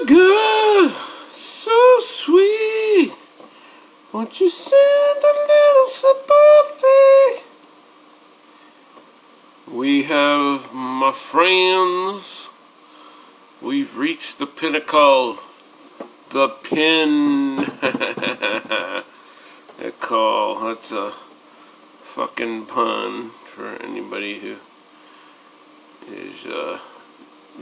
good, so sweet. Won't you send a little sympathy? We have, my friends, we've reached the pinnacle. The pinnacle. That's a fucking pun for anybody who is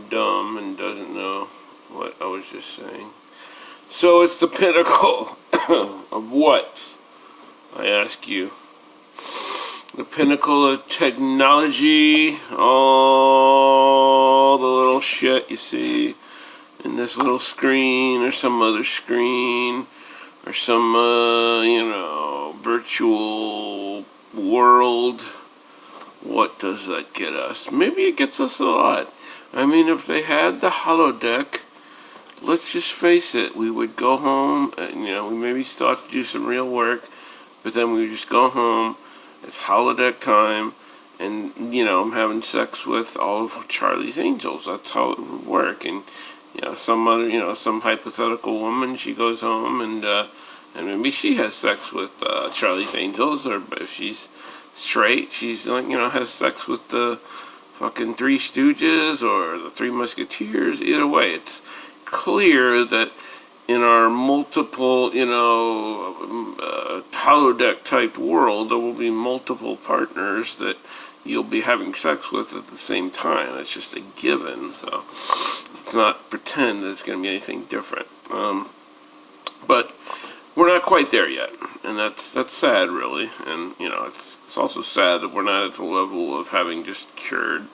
dumb and doesn't know what I was just saying. So it's the pinnacle of what? I ask you. The pinnacle of technology, all the little shit you see in this little screen or some other screen or some, virtual world. What does that get us? Maybe it gets us a lot. I mean, if they had the holodeck, let's just face it, we would go home and, we maybe start to do some real work, but then we would just go home. It's holodeck time, and, I'm having sex with all of Charlie's Angels. That's how it would work. And, some hypothetical woman, she goes home and maybe she has sex with Charlie's Angels, or if she's straight, she's has sex with the fucking Three Stooges or the Three Musketeers. Either way, it's clear that in our multiple, holodeck type world, there will be multiple partners that you'll be having sex with at the same time. It's just a given, so let's not pretend that it's going to be anything different. But we're not quite there yet, and that's sad, really. And it's also sad that we're not at the level of having just cured,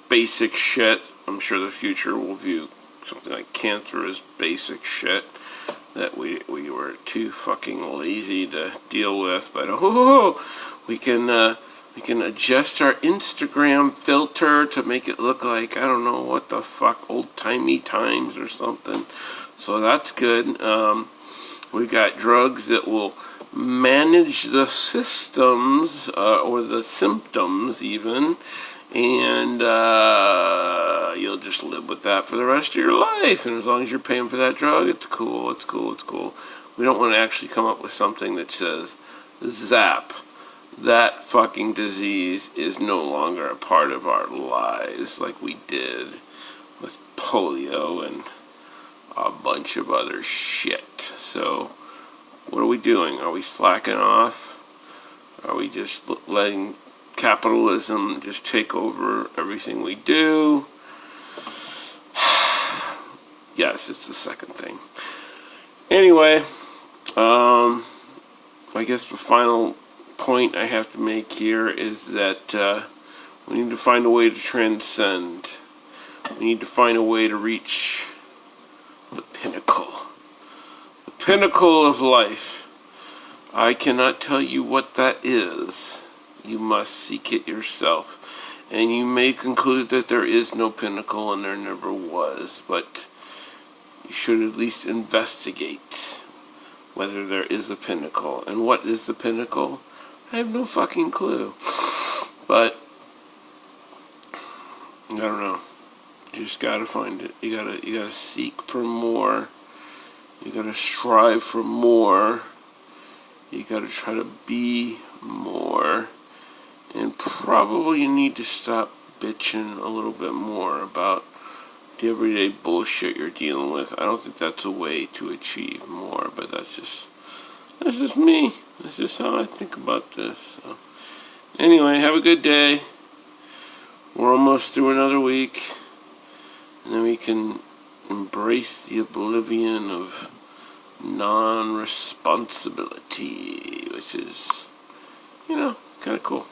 basic shit. I'm sure the future will view something like cancer as basic shit that we were too fucking lazy to deal with. But we can adjust our Instagram filter to make it look like, I don't know what the fuck, old-timey times or something. So that's good. We've got drugs that will manage the systems, or the symptoms even, and you'll just live with that for the rest of your life. And as long as you're paying for that drug, it's cool. We don't want to actually come up with something that says, zap, that fucking disease is no longer a part of our lives like we did with polio and a bunch of other shit. So what are we doing? Are we slacking off? Are we just letting capitalism just take over everything we do? Yes, it's the second thing. Anyway, I guess the final point I have to make here is that we need to find a way to transcend. We need to find a way to reach the pinnacle. The pinnacle of life. I cannot tell you what that is. You must seek it yourself. And you may conclude that there is no pinnacle and there never was, but you should at least investigate whether there is a pinnacle. And what is the pinnacle? I have no fucking clue. But I don't know. You just gotta find it. You gotta seek for more. You gotta strive for more. You gotta try to be more. And probably you need to stop bitching a little bit more about the everyday bullshit you're dealing with. I don't think that's a way to achieve more, but that's just me. That's just how I think about this. So, anyway, have a good day. We're almost through another week, and then we can embrace the oblivion of non-responsibility, which is, kind of cool.